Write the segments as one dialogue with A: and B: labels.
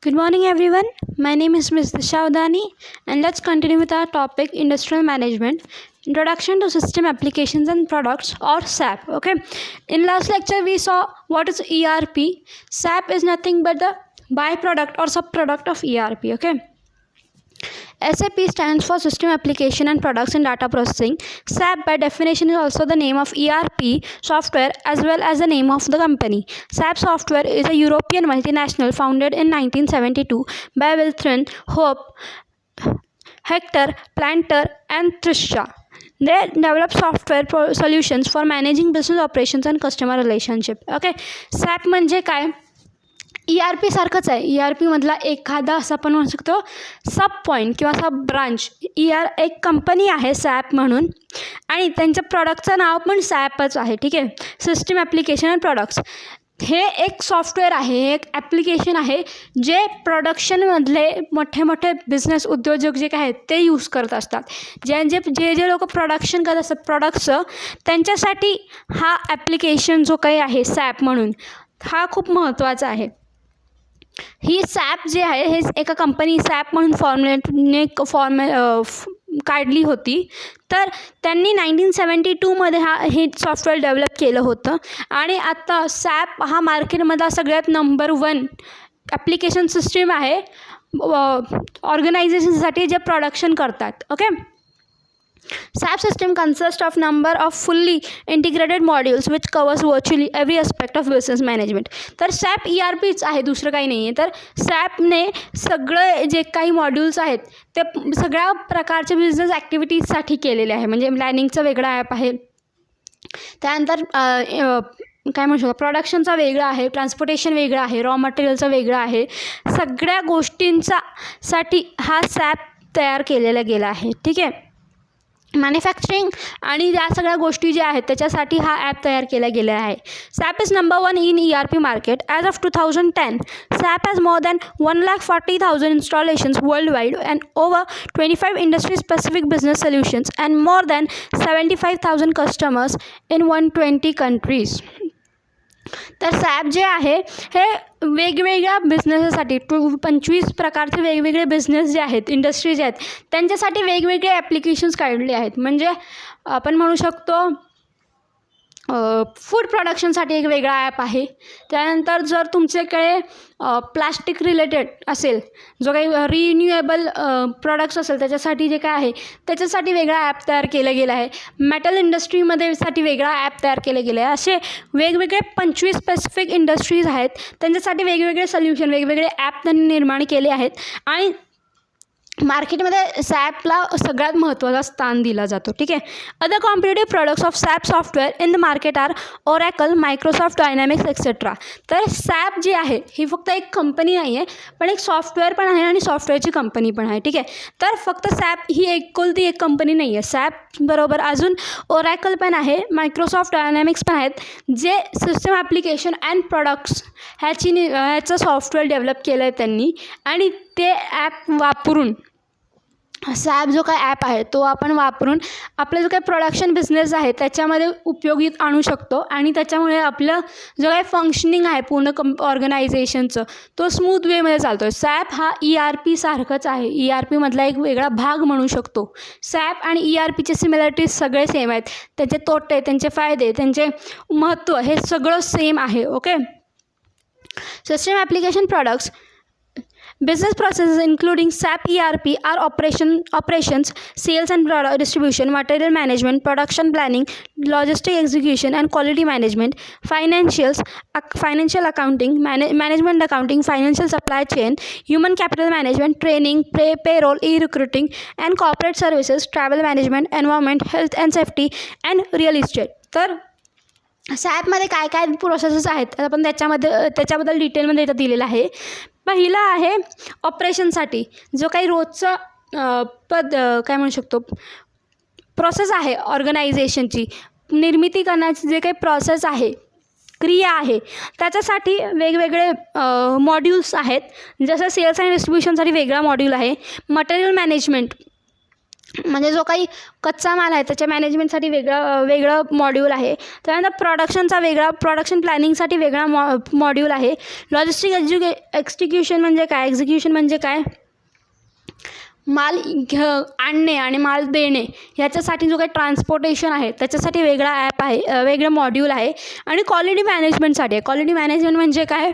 A: Good morning, everyone. My name is Ms. Disha Udani, and let's continue with our topic Industrial Management, Introduction to System Applications and Products, or SAP. Okay, in last lecture we saw what is ERP. SAP is nothing but the byproduct or subproduct of ERP. Okay, SAP stands for System Application and Products in Data Processing. SAP by definition is also the name of ERP software as well as the name of the company. SAP software is a European multinational founded in 1972 by Wilthron, Hope, Hector, Planter and Trisha. They develop software solutions for managing business operations and customer relationship. Okay, SAP म्हणजे काय? ERP सारखंच आहे. ERP मधला एखादा असं आपण म्हणू शकतो सब पॉईंट किंवा सब ब्रांच. एक कंपनी आहे सॅप म्हणून आणि त्यांच्या प्रॉडक्टचं नाव पण सॅपच आहे. ठीक आहे, सिस्टम ॲप्लिकेशन अँड प्रॉडक्ट्स. हे एक सॉफ्टवेअर आहे, एक ॲप्लिकेशन आहे जे प्रोडक्शनमधले मोठे मोठे बिझनेस उद्योजक जे काय आहेत ते यूज करत असतात. जे लोक प्रोडक्शन करत असतात प्रॉडक्ट्सचं, त्यांच्यासाठी हा ॲप्लिकेशन जो काही आहे सॅप म्हणून, हा खूप महत्त्वाचा आहे. ही सॅप जे आहे हे एका कंपनी सॅप म्हणून काढली होती. तर त्यांनी 1972मध्ये हे सॉफ्टवेअर डेव्हलप केलं होतं आणि आता सॅप हा मार्केटमधला सगळ्यात नंबर 1 ॲप्लिकेशन सिस्टीम आहे ऑर्गनायझेशनसाठी जे प्रोडक्शन करतात. Okay, SAP system consists of number of fully integrated modules which covers virtually every aspect of business management. तर SAP ERPच आहे, दुसरं काही नाही आहे. तर SAPने सगळं जे काही मॉड्यूल्स आहेत ते सगळ्या प्रकारच्या बिझनेस ॲक्टिव्हिटीजसाठी केलेले आहे. म्हणजे प्लॅनिंगचं वेगळा ॲप आहे, त्यानंतर काय म्हणू शकतो प्रोडक्शनचा वेगळा आहे, ट्रान्सपोर्टेशन वेगळं आहे, रॉ मटेरियलचं वेगळं आहे. सगळ्या गोष्टींसाठी हा SAP तयार केलेला गेला आहे. ठीक आहे, मॅन्युफॅक्चरिंग आणि या सगळ्या गोष्टी ज्या आहेत त्याच्यासाठी हा ॲप तयार केला गेला आहे. SAP is number 1 in ERP market. As of 2010 SAP has more than 1,40,000 installations world wide and over 25 industry specific business solutions and more than 75,000 customers in 120 countries. तर सॅप जे आहे हे वेगवेगळ्या बिझनेससाठी 25 प्रकारचे वेगवेगळे बिझनेस जे आहेत, इंडस्ट्रीज आहेत, त्यांच्यासाठी वेगवेगळे ॲप्लिकेशन्स काढले आहेत. म्हणजे आपण म्हणू शकतो फूड प्रोडक्शनसाठी एक वेगळा ॲप आहे. त्यानंतर जर तुमच्याकडे प्लास्टिक रिलेटेड असेल, जो काही रिन्युएबल प्रोडक्ट्स असेल त्याच्यासाठी जे काय आहे त्याच्यासाठी वेगळा ॲप तयार केलं गेलं आहे. मेटल इंडस्ट्रीमध्ये साठी वेगळा ॲप तयार केलं गेलं आहे. असे वेगवेगळे 25 स्पेसिफिक इंडस्ट्रीज आहेत, त्यांच्यासाठी वेगवेगळे सोल्युशन, वेगवेगळे ॲप त्यांनी निर्माण केले आहेत. आणि मार्केटमध्ये सॅपला सगळ्यात महत्त्वाचा स्थान दिला जातो. ठीक आहे, other competitive products of SAP software in the market are Oracle, Microsoft Dynamics etcetera. तर सॅप जी आहे ही फक्त एक कंपनी नाही आहे, पण एक सॉफ्टवेअर पण आहे आणि सॉफ्टवेअरची कंपनी पण आहे. ठीक आहे, तर फक्त सॅप ही एकुलती एक कंपनी नाही आहे. सॅप बरोबर अजून ओरॅकल पण आहे, मायक्रोसॉफ्ट डायनॅमिक्स पण आहेत, जे सिस्टम ॲप्लिकेशन अँड प्रोडक्ट्स ह्याचं सॉफ्टवेअर डेव्हलप केलं आहे त्यांनी. आणि ते ॲप वापरून सॅप जो काय ॲप आहे तो आपण वापरून आपलं जो काही प्रोडक्शन बिझनेस आहे त्याच्यामध्ये उपयोगीत आणू शकतो आणि त्याच्यामुळे आपलं जो काही फंक्शनिंग आहे पूर्ण ऑर्गनायझेशनचं तो स्मूथ वेमध्ये चालतो आहे. सॅप हा ERP सारखंच आहे, ERPमधला एक वेगळा भाग म्हणू शकतो. सॅप आणि ERPचे सिमिलॅरिटीज सगळे सेम आहेत, त्यांचे तोटे, त्यांचे फायदे, त्यांचे महत्त्व हे सगळं सेम आहे. Okay, system application products business processes including SAP ERP are operations, sales and product distribution, material management, production planning, logistic execution and quality management, financial accounting, management accounting, financial supply chain, human capital management, training, payroll, e-recruiting and corporate services, travel management, environment, health and safety and real estate. तर सॅपमध्ये काय काय processes आहेत आपण त्याच्याबद्दल डिटेलमध्ये इथं दिलेलं आहे. पहिला आहे ऑपरेशनसाठी जो काही रोजचं काय म्हणू शकतो प्रोसेस आहे ऑर्गनायझेशनची निर्मिती करण्याची जे काही प्रोसेस आहे, क्रिया आहे, त्याच्यासाठी वेगवेगळे मॉड्यूल्स आहेत. जसं सेल्स अँड डिस्ट्रीब्युशनसाठी वेगळा मॉड्यूल आहे, मटेरियल मॅनेजमेंट म्हणजे जो काही कच्चा माल आहे त्याच्या मॅनेजमेंटसाठी वेगळं मॉड्यूल आहे. त्यानंतर प्रोडक्शनचा वेगळा, प्रोडक्शन प्लॅनिंगसाठी वेगळा मॉड्यूल आहे. लॉजिस्टिक एक्झिक्युशन म्हणजे काय, एक्झिक्युशन म्हणजे काय, माल आणणे आणि माल देणे ह्याच्यासाठी जो काही ट्रान्सपोर्टेशन आहे त्याच्यासाठी वेगळा ॲप आहे, वेगळं मॉड्यूल आहे. आणि क्वालिटी मॅनेजमेंटसाठी आहे. क्वालिटी मॅनेजमेंट म्हणजे काय,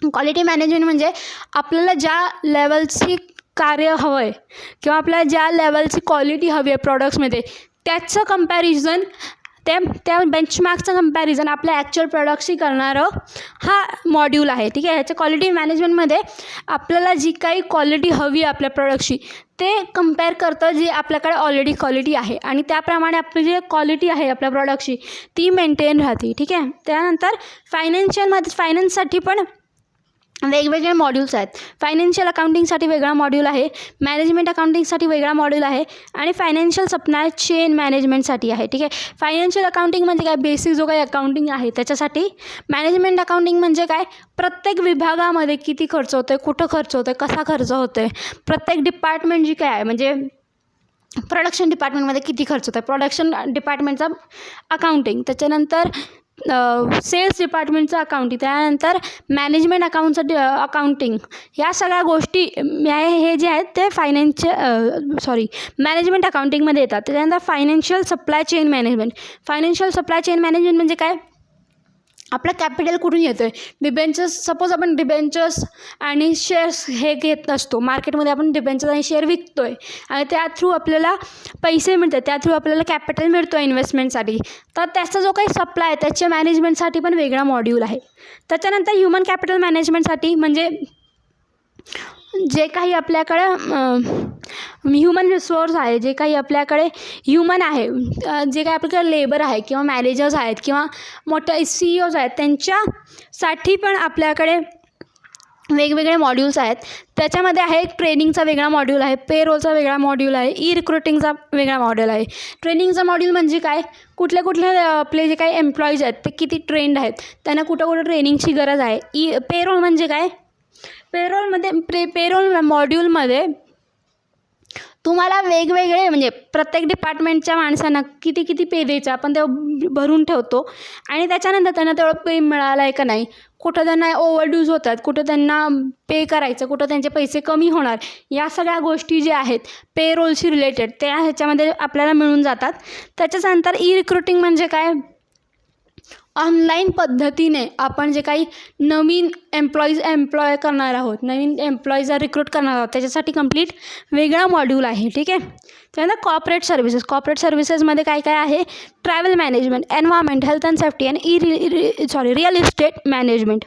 A: क्वालिटी मॅनेजमेंट म्हणजे आपल्याला ज्या लेवलची कार्य हवं आहे किंवा आपल्याला ज्या लेवलची क्वालिटी हवी आहे प्रॉडक्ट्समध्ये त्याचं कंपॅरिझन, त्या बेंचमार्कचं कंपॅरिझन आपल्या ॲक्च्युअल प्रॉडक्ट्सशी करणारं हा मॉड्यूल आहे. ठीक आहे. ह्याच्या क्वालिटी मॅनेजमेंटमध्ये आपल्याला जी काही क्वालिटी हवी आहे आपल्या प्रॉडक्टची ते कंपेअर करतं जी आपल्याकडे ऑलरेडी क्वालिटी आहे आणि त्याप्रमाणे आपली जी क्वालिटी आहे आपल्या प्रॉडक्टची ती मेंटेन राहते. ठीक आहे. त्यानंतर फायनान्ससाठी पण वेगवेगळे मॉड्यूल्स आहेत. फायनान्शियल अकाउंटिंगसाठी वेगळा मॉड्यूल आहे, मॅनेजमेंट अकाउंटिंगसाठी वेगळा मॉड्यूल आहे आणि फायनान्शियल सप्लाय चेन मॅनेजमेंटसाठी आहे. ठीक आहे. फायनान्शियल अकाउंटिंग म्हणजे काय, बेसिक जो काही अकाउंटिंग आहे त्याच्यासाठी. मॅनेजमेंट अकाउंटिंग म्हणजे काय, प्रत्येक विभागामध्ये किती खर्च होतो आहे, कुठं खर्च होतो आहे, कसा खर्च होतो आहे, प्रत्येक डिपार्टमेंट जी काय आहे, म्हणजे प्रोडक्शन डिपार्टमेंटमध्ये किती खर्च होतो आहे, प्रोडक्शन डिपार्टमेंटचा अकाउंटिंग. त्याच्यानंतर सेल्स डिपार्टमेंटचं अकाउंटिंग, त्यानंतर मॅनेजमेंट अकाउंटिंग. या सगळ्या गोष्टी हे जे आहेत ते मॅनेजमेंट अकाउंटिंगमध्ये येतात. त्याच्यानंतर financial supply chain management. Financial supply chain management म्हणजे काय, आपलं कॅपिटल कुठून येतं आहे, डिबेंचर्स, सपोज आपण डिबेंचर्स आणि शेअर्स हे घेत असतो मार्केटमध्ये, आपण डिबेंचर्स आणि शेअर विकतो आहे आणि त्या थ्रू आपल्याला पैसे मिळतात, त्या थ्रू आपल्याला कॅपिटल मिळतो आहे इन्व्हेस्टमेंटसाठी. तर त्याचा जो काही सप्लाय आहे त्याच्या मॅनेजमेंटसाठी पण वेगळा मॉड्यूल आहे. त्याच्यानंतर ह्युमन कॅपिटल मॅनेजमेंटसाठी म्हणजे जे काही आपल्याकडं ह्युमन रिसोर्स आहे, जे काही आपल्याकडे ह्युमन आहे, जे काही आपल्याकडे लेबर आहे किंवा मॅनेजर्स आहेत किंवा मोठ्या CEOs आहेत त्यांच्यासाठी पण आपल्याकडे वेगवेगळे मॉड्यूल्स आहेत. त्याच्यामध्ये आहे ट्रेनिंगचा वेगळा मॉड्यूल आहे, पेरोलचा वेगळा मॉड्यूल आहे, रिक्रुटिंगचा वेगळा मॉड्यूल आहे. ट्रेनिंगचा मॉड्यूल म्हणजे काय, कुठले आपले जे काही एम्प्लॉईज आहेत ते किती ट्रेंड आहेत, त्यांना कुठं ट्रेनिंगची गरज आहे. पेरोल म्हणजे काय, पेरोल मॉड्यूलमध्ये तुम्हाला वेगवेगळे म्हणजे प्रत्येक डिपार्टमेंटच्या माणसांना किती पे द्यायचं आपण ते भरून ठेवतो आणि त्याच्यानंतर त्यांना तेवढं पे मिळालं आहे का नाही, कुठं त्यांना ओव्हरड्यूज होतात, कुठं त्यांना पे करायचं, कुठं त्यांचे पैसे कमी होणार, या सगळ्या गोष्टी ज्या आहेत पेरोलशी रिलेटेड त्या ह्याच्यामध्ये आपल्याला मिळून जातात. त्याच्यानंतर रिक्रुटिंग म्हणजे काय, ऑनलाईन पद्धतीने आपण जे काही नवीन एम्प्लॉय करणार आहोत, नवीन एम्प्लॉईजला रिक्रूट करणार आहोत त्याच्यासाठी कंप्लीट वेगळा मॉड्यूल आहे. ठीक आहे. त्यानंतर कॉर्पोरेट सर्व्हिसेसमध्ये काय काय आहे, travel management, environment, health and safety आणि रिअल इस्टेट मॅनेजमेंट.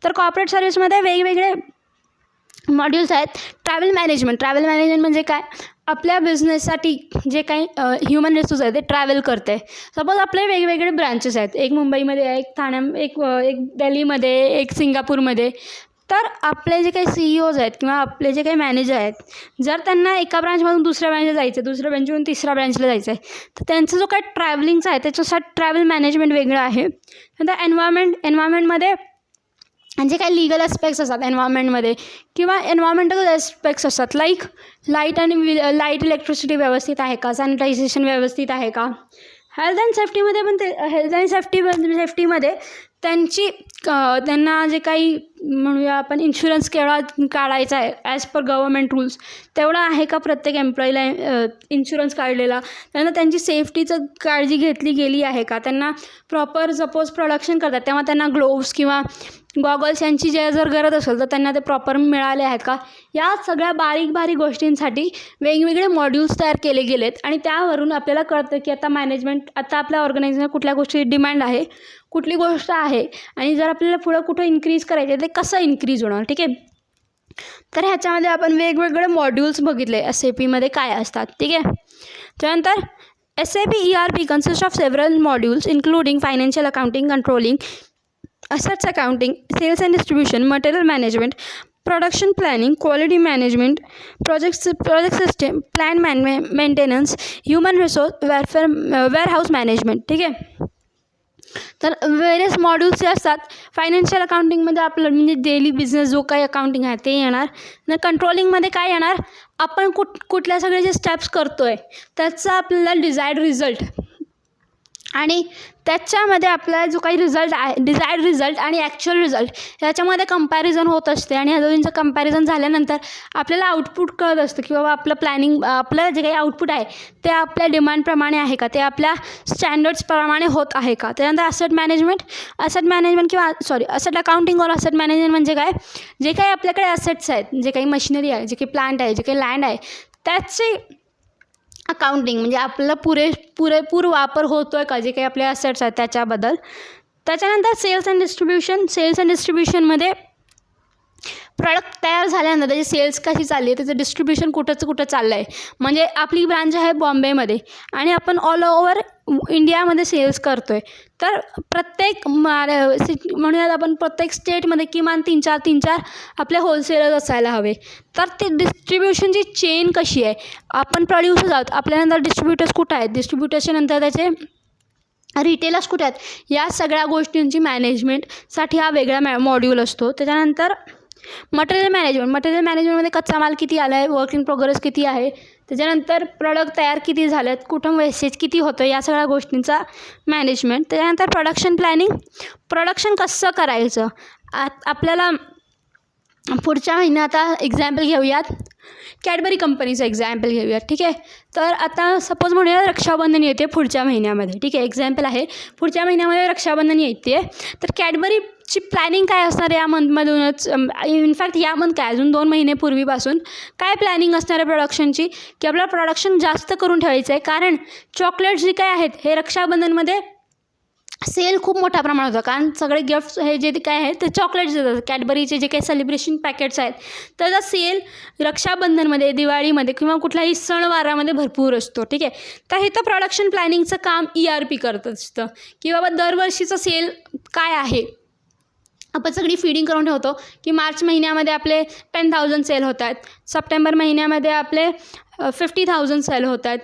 A: तर कॉर्पोरेट सर्व्हिसमध्ये वेगवेगळे मॉड्यूल्स आहेत. ट्रॅव्हल मॅनेजमेंट म्हणजे काय, आपल्या बिझनेससाठी जे काही ह्युमन रिसोर्स आहे ते ट्रॅव्हल करते. सपोज आपले वेगवेगळे ब्रांचेस आहेत, एक मुंबईमध्ये आहे, एक एक दिल्लीमध्ये, एक सिंगापूरमध्ये. तर आपले जे काही CEOs आहेत किंवा आपले जे काही मॅनेजर आहेत, जर त्यांना एका ब्रांचमधून दुसऱ्या ब्रांचला जायचं आहे, दुसऱ्या ब्रांचमधून तिसऱ्या ब्रांचला जायचं आहे, तर त्यांचं जो काही ट्रॅव्हलिंगचा आहे त्याच्यासाठी ट्रॅव्हल मॅनेजमेंट वेगळं आहे. नंतर एन्व्हायरमेंटमध्ये जे काही लिगल ॲस्पेक्ट्स असतात एन्व्हायरमेंटमध्ये किंवा एन्व्हायरमेंटल ॲस्पेक्ट्स असतात, लाईट इलेक्ट्रिसिटी व्यवस्थित आहे का, सॅनिटायझेशन व्यवस्थित आहे का. हेल्थ अँड सेफ्टीमध्ये पण हेल्थ अँड सेफ्टीमध्ये त्यांना जे काही म्हणूया आपण इन्शुरन्स केवढा काढायचा आहे ॲज पर गव्हर्मेंट रूल्स तेवढा आहे का प्रत्येक एम्प्लॉईला इन्शुरन्स काढलेला, त्यानंतर त्यांची सेफ्टीचं काळजी घेतली गेली आहे का, त्यांना प्रॉपर सपोज प्रोडक्शन करतात तेव्हा त्यांना ग्लोव्स किंवा गॉगल्स यांची जर गरज असेल तर त्यांना ते प्रॉपर मिळाले आहेत का. या सगळ्या बारीक बारीक वेगवेगळे मॉड्यूल्स तयार केले गेलेत आणि त्यावरून आपल्याला कळतं की आता आपल्या ऑर्गनायझेशनला कुठल्या गोष्टीची डिमांड आहे, कुठली गोष्ट आहे आणि जर आपल्याला पुढं कुठं इन्क्रीज करायचं ते कसं इन्क्रीज होणार. ठीक आहे. तर ह्याच्यामध्ये आपण वेगवेगळे मॉड्यूल्स बघितले SAPमध्ये काय असतात. ठीक आहे. त्यानंतर SAP ERP consists of several modules including financial accounting, controlling, assets accounting, sales and distribution, material management, production planning, quality management, project system, plant maintenance, human resource, warehouse management. ठीक आहे. तर व्हेरियस मॉड्यूल्स जे असतात financial अकाउंटिंगमध्ये आपलं म्हणजे daily business जो काही अकाउंटिंग आहे ते येणार. न कंट्रोलिंगमध्ये काय येणार, आपण कुठल्या सगळे जे स्टेप्स करतो आहे त्याचा आपल्याला डिझायर्ड रिझल्ट आणि त्याच्यामध्ये आपला जो काही रिझल्ट आहे डिझायर्ड रिझल्ट आणि ॲक्च्युअल रिझल्ट याच्यामध्ये कंपॅरिझन होत असते. आणि ह्या दोन्हींचं कंपॅरिझन झाल्यानंतर आपल्याला आउटपुट कळत असतं की बाबा आपलं प्लॅनिंग आपलं जे काही आउटपुट आहे ते आपल्या डिमांडप्रमाणे आहे का, ते आपल्या स्टँडर्ड्सप्रमाणे होत आहे का. त्यानंतर असेट मॅनेजमेंट किंवा असेट अकाउंटिंग और असेट मॅनेजमेंट म्हणजे काय, जे काही आपल्याकडे असेट्स आहेत, जे काही मशिनरी आहे, जे काही प्लांट आहे, जे काही लँड आहे त्याचे अकाउंटिंग म्हणजे आपल्याला पुरेपूर वापर होतो आहे का, जे काही आपले असेट्स आहेत त्याच्याबद्दल. त्याच्यानंतर सेल्स अँड डिस्ट्रीब्युशनमध्ये प्रॉडक्ट तयार झाल्यानंतर त्याची सेल्स कशी चालली आहे, त्याचं डिस्ट्रीब्युशन कुठं चाललं आहे. म्हणजे आपली ब्रांच आहे बॉम्बेमध्ये आणि आपण ऑल ओव्हर इंडियामध्ये सेल्स करतो आहे. तर प्रत्येक म्हणूयात आपण प्रत्येक स्टेटमध्ये किमान तीन चार आपले होलसेलर असायला हवे. तर ते डिस्ट्रीब्युशनची चेन कशी आहे, आपण प्रोड्युसर्स आहोत, आपल्यानंतर डिस्ट्रीब्युटर्स कुठं आहेत, डिस्ट्रीब्युटर्सच्या नंतर त्याचे रिटेलर्स कुठे आहेत, या सगळ्या गोष्टींची मॅनेजमेंटसाठी हा वेगळा मॉड्यूल असतो. त्याच्यानंतर मटेरियल मॅनेजमेंटमध्ये कच्चा माल किती आला आहे, वर्क इन प्रोग्रेस किती आहे, त्याच्यानंतर प्रॉडक्ट तयार किती झाले आहेत, कुठं वेस्टेज किती होतं, या सगळ्या गोष्टींचा मॅनेजमेंट. त्याच्यानंतर प्रोडक्शन कसं करायचं. आपल्याला पुढच्या महिन्यात आता एक्झाम्पल घेऊयात, कॅडबरी कंपनीचं एक्झाम्पल घेऊयात. ठीक आहे, तर आता सपोज म्हणूया रक्षाबंधन येते पुढच्या महिन्यामध्ये. ठीक आहे, एक्झाम्पल आहे, पुढच्या महिन्यामध्ये रक्षाबंधन येते. तर कॅडबरीची प्लॅनिंग काय असणार आहे या मंथमधूनच, इनफॅक्ट या मंथ काय अजून 2 महिने पूर्वीपासून काय प्लॅनिंग असणार आहे प्रोडक्शनची, की आपल्याला प्रोडक्शन जास्त करून ठेवायचं आहे. कारण चॉकलेट्स जे काय आहेत हे रक्षाबंधनमध्ये सेल खूप मोठ्या प्रमाणात होतं. कारण सगळे गिफ्ट्स हे जे काय आहेत ते चॉकलेट्स देतात, कॅडबरीचे जे काही सेलिब्रेशन पॅकेट्स आहेत त्याचा सेल रक्षाबंधनमध्ये, दिवाळीमध्ये किंवा कुठल्याही सणवारामध्ये भरपूर असतो. ठीक आहे, तर इथं प्रोडक्शन प्लॅनिंगचं काम ERP करत असतं की बाबा दरवर्षीचं सेल काय आहे. आपण सगळी फीडिंग करून ठेवतो की मार्च महिन्यामध्ये आपले 10,000 सेल होत आहेत, सप्टेंबर महिन्यामध्ये आपले 50,000 सेल होत आहेत,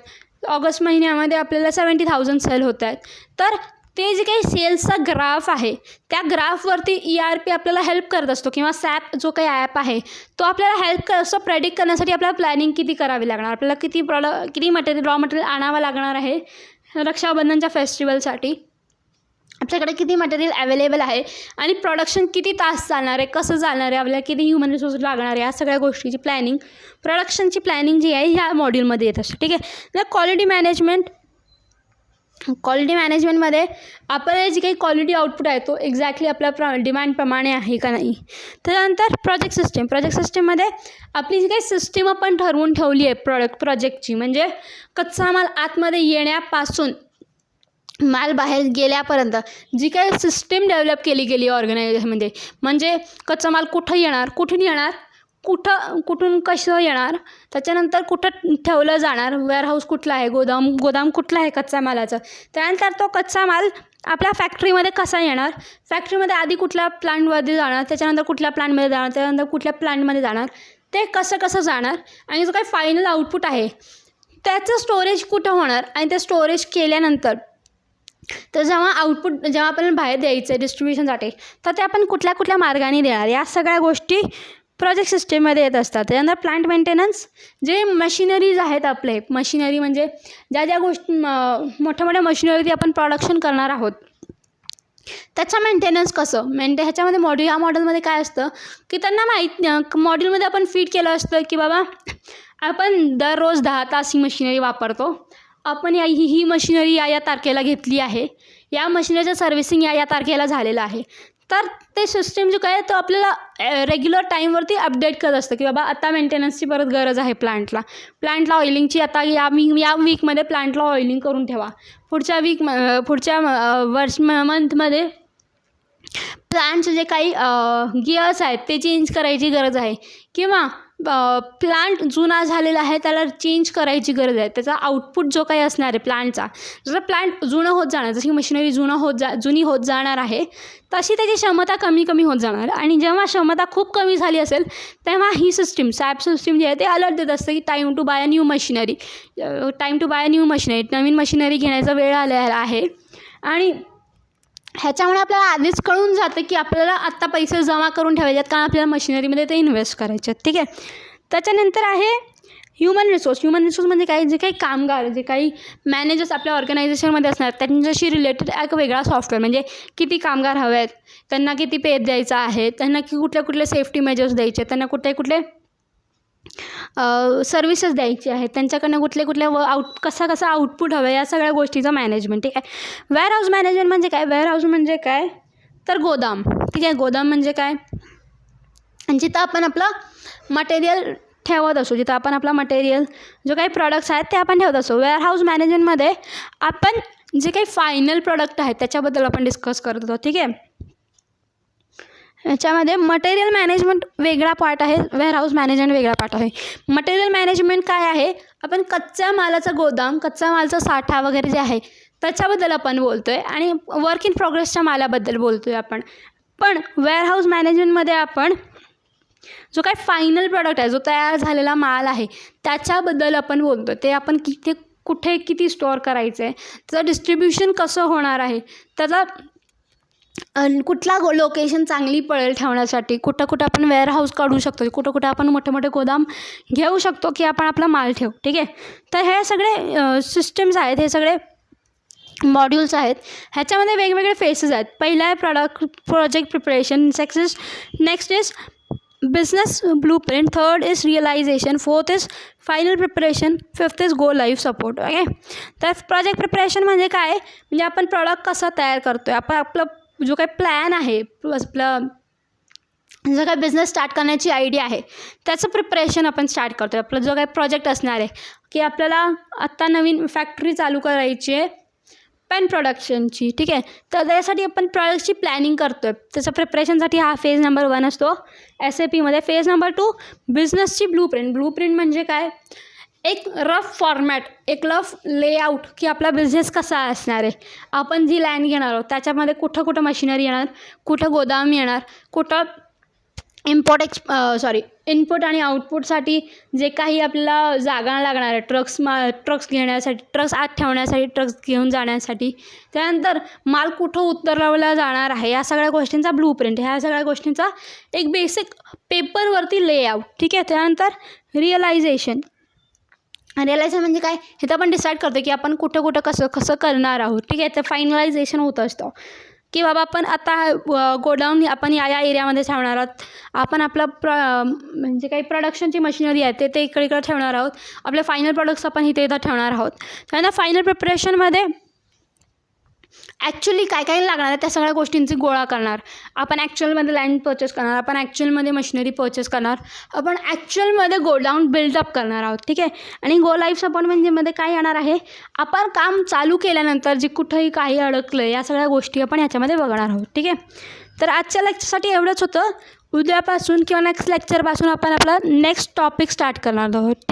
A: ऑगस्ट महिन्यामध्ये आपल्याला 70,000 सेल होत आहेत. तर ते जे काही सेल्सचा ग्राफ आहे त्या ग्राफवरती ERP आपल्याला हेल्प करत असतो किंवा SAP जो काही ॲप आहे तो आपल्याला हेल्प असतो प्रेडिक्ट करण्यासाठी. आपल्याला प्लॅनिंग किती करावी लागणार, आपल्याला किती रॉ मटेरियल आणावं लागणार आहे रक्षाबंधनच्या फेस्टिवलसाठी, आपल्याकडे किती मटेरियल अवेलेबल आहे आणि प्रोडक्शन किती तास चालणार आहे, कसं चालणार आहे, आपल्याला किती ह्युमन रिसोर्स लागणार आहे, या सगळ्या गोष्टीची प्रोडक्शनची प्लॅनिंग जी आहे ह्या मॉड्यूलमध्ये येत असते. ठीक आहे, तर क्वालिटी मॅनेजमेंटमध्ये आपल्याला जी काही क्वालिटी आउटपुट आहे तो एक्झॅक्टली आपल्या डिमांडप्रमाणे आहे का नाही. त्यानंतर प्रोजेक्ट सिस्टीममध्ये आपली जी काही सिस्टीम आपण ठरवून ठेवली आहे प्रोजेक्टची, म्हणजे कच्चा माल आतमध्ये येण्यापासून माल बाहेर गेल्यापर्यंत जी काही सिस्टीम डेव्हलप केली गेली ऑर्गनायझेशनमध्ये, म्हणजे कच्चा माल कुठून येणार, कुठून कसं येणार, त्याच्यानंतर कुठं ठेवलं जाणार, वेअरहाऊस कुठला आहे, गोदाम कुठला आहे कच्चा मालाचं, त्यानंतर तो कच्चा माल आपल्या फॅक्टरीमध्ये कसा येणार, फॅक्टरीमध्ये आधी कुठल्या प्लांटमध्ये जाणार, त्याच्यानंतर कुठल्या प्लांटमध्ये जाणार, त्यानंतर कुठल्या प्लांटमध्ये जाणार, ते कसं जाणार, आणि जो काही फायनल आउटपुट आहे त्याचं स्टोरेज कुठं होणार, आणि ते स्टोरेज केल्यानंतर तर जेव्हा आपण बाहेर द्यायचं आहे डिस्ट्रीब्युशनसाठी तर ते आपण कुठल्या मार्गाने देणार, या सगळ्या गोष्टी प्रोजेक्ट सिस्टीममध्ये येत असतात. त्यानंतर प्लांट मेंटेनन्स, जे मशिनरीज आहेत आपले, मशिनरी म्हणजे ज्या गोष्टी मोठ्या मशिनरी आपण प्रोडक्शन करणार आहोत त्याचं मेंटेनन्स कसं ह्याच्यामध्ये या मॉडेलमध्ये काय असतं की त्यांना मॉड्यूलमध्ये आपण फीड केलं असतं की बाबा आपण दररोज 10 तास ही मशिनरी वापरतो, आपण ही मशिनरी या तारखेला घेतली आहे, या मशिनरीचं सर्व्हिसिंग या तारखेला झालेलं आहे. तर ते सिस्टीम जो काय तो आपल्याला रेग्युलर टाईमवरती अपडेट करत असतं की बाबा आता मेंटेनन्सची परत गरज आहे, प्लांटला ऑइलिंगची आता या वीकमध्ये प्लांटला ऑइलिंग करून ठेवा, पुढच्या मंथमध्ये प्लांटचे जे काही गिअर्स आहेत ते चेंज करायची गरज आहे, किंवा प्लांट जुना झालेला आहे त्याला चेंज करायची गरज आहे. त्याचा आउटपुट जो काही असणार आहे प्लांटचा, जसं प्लांट जुनं होत जाणार, जशी मशिनरी जुनी होत जाणार आहे तशी त्याची क्षमता कमी होत जाणार, आणि जेव्हा क्षमता खूप कमी झाली असेल तेव्हा ही सिस्टीम SAP सिस्टीम जी आहे ते अलर्ट देत असते की time to buy a new machinery, नवीन मशिनरी घेण्याचा वेळ आलेला आहे. आणि ह्याच्यामुळे आपल्याला आधीच कळून जातं की आपल्याला आत्ता पैसे जमा करून ठेवायचे आहेत, कारण आपल्याला मशिनरीमध्ये ते इन्व्हेस्ट करायचे आहेत. ठीक आहे. त्याच्यानंतर आहे ह्युमन रिसोर्स. ह्युमन रिसोर्स म्हणजे काय, जे काही कामगार, जे काही मॅनेजर्स आपल्या ऑर्गनायझेशनमध्ये असणार त्यांच्याशी रिलेटेड एक वेगळा सॉफ्टवेअर, म्हणजे किती कामगार हवे आहेत, त्यांना किती पे द्यायचा आहे, त्यांना कुठले कुठले सेफ्टी मेजर्स द्यायचे, त्यांना कुठले कुठले सर्व्हिसेस द्यायची आहेत, त्यांच्याकडनं कुठले कुठले कसा आउटपुट हवं, या सगळ्या गोष्टीचं मॅनेजमेंट. ठीक आहे. वेअरहाऊस मॅनेजमेंट म्हणजे काय, वेअरहाऊस म्हणजे काय तर गोदाम. ठीक आहे. गोदाम म्हणजे काय, जिथं आपण आपलं मटेरियल ठेवत असो, जिथं आपण आपला मटेरियल जो काही प्रॉडक्ट्स आहेत ते आपण ठेवत असो. वेअरहाऊस मॅनेजमेंटमध्ये आपण जे काही फायनल प्रॉडक्ट आहेत त्याच्याबद्दल आपण डिस्कस करत होतो. ठीक आहे. याच्यामध्ये मटेरियल मॅनेजमेंट वेगळा पार्ट आहे, वेअरहाऊस मॅनेजमेंट वेगळा पार्ट आहे. मटेरियल मॅनेजमेंट काय आहे, आपण कच्च्या मालाचा गोदाम, कच्च्या मालाचा साठा वगैरे जे आहे त्याच्याबद्दल आपण बोलतो आहे, आणि वर्क इन प्रोग्रेसच्या मालाबद्दल बोलतो आहे आपण. पण वेअरहाऊस मॅनेजमेंटमध्ये आपण जो काही फायनल प्रॉडक्ट आहे, जो तयार झालेला माल आहे त्याच्याबद्दल आपण बोलतो. ते आपण कुठे किती स्टोअर करायचं आहे, त्याचं डिस्ट्रीब्युशन कसं होणार आहे, त्याचा कुठला लोकेशन चांगली पडेल ठेवण्यासाठी, कुठं कुठं आपण वेअरहाऊस काढू शकतो, कुठं कुठं आपण मोठे मोठे गोदाम घेऊ शकतो की आपण आपला माल ठेवू. ठीक आहे. तर हे सगळे सिस्टम्स आहेत, हे सगळे मॉड्यूल्स आहेत. ह्याच्यामध्ये वेगवेगळे फेसेस आहेत. पहिला आहे project preparation, next is business blueprint, third is realisation, fourth is final preparation, fifth is go live support. Okay. तर प्रोजेक्ट प्रिपरेशन म्हणजे काय, म्हणजे आपण प्रॉडक्ट कसं तयार करतो आहे, आपण आपलं जो काही प्लॅन आहे, आपलं जो काही बिझनेस स्टार्ट करण्याची आयडिया आहे त्याचं प्रिपरेशन आपण स्टार्ट करतो आहे. आपलं जो काही प्रोजेक्ट असणार आहे की आपल्याला आत्ता नवीन फॅक्टरी चालू करायची आहे पेन प्रोडक्शनची. ठीक आहे. तर त्यासाठी आपण प्रॉडक्टची प्लॅनिंग करतो आहे. त्याचं प्रिपरेशनसाठी हा फेज नंबर 1 असतो SAPमध्ये. फेज नंबर 2 बिझनेसची ब्लूप्रिंट. ब्लूप्रिंट म्हणजे काय, एक रफ फॉर्मॅट, एक रफ लेआउट की आपला बिझनेस कसा असणार आहे, आपण जी लँड घेणार आहोत त्याच्यामध्ये कुठं कुठं मशिनरी येणार, कुठं गोदाम येणार, कुठं इनपुट आणि आउटपुटसाठी जे काही आपल्याला जागा लागणार आहे, ट्रक्स घेण्यासाठी, ट्रक्स आत ठेवण्यासाठी, ट्रक्स घेऊन जाण्यासाठी, त्यानंतर माल कुठं उतरवला जाणार आहे, या सगळ्या गोष्टींचा ब्लूप्रिंट, ह्या सगळ्या गोष्टींचा एक बेसिक पेपरवरती लेआउट. ठीक आहे. त्यानंतर रिअलायझेशन म्हणजे काय, हे तर आपण डिसाईड करतो की आपण कुठं कुठं कसं करणार आहोत. ठीक आहे. तर फायनलायझेशन होत असतं की बाबा आपण आता गोडाऊन आपण या एरियामध्ये ठेवणार आहोत, आपण आपलं म्हणजे काही प्रोडक्शनची मशिनरी आहे ते इकडे ठेवणार आहोत, आपले फायनल प्रोडक्ट्स आपण इथं ठेवणार आहोत. त्यानंतर फायनल प्रिपरेशनमध्ये ॲक्च्युली काय काय लागणार आहे त्या सगळ्या गोष्टींची गोळा करणार. आपण ॲक्च्युअलमध्ये लँड परचेस करणार, आपण ॲक्च्युअलमध्ये मशिनरी परचेस करणार, आपण ॲक्च्युअलमध्ये गोडाऊन बिल्डअप करणार आहोत. ठीक आहे. आणि गो लाईव्ह सपोर्ट म्हणजे मध्ये काय येणार आहे, आपण काम चालू केल्यानंतर जे कुठंही काही अडकलं या सगळ्या गोष्टी आपण ह्याच्यामध्ये बघणार आहोत. ठीक आहे. तर आजच्या लेक्चरसाठी एवढंच होतं. उद्यापासून किंवा नेक्स्ट लेक्चरपासून आपण आपला नेक्स्ट टॉपिक स्टार्ट करणार आहोत.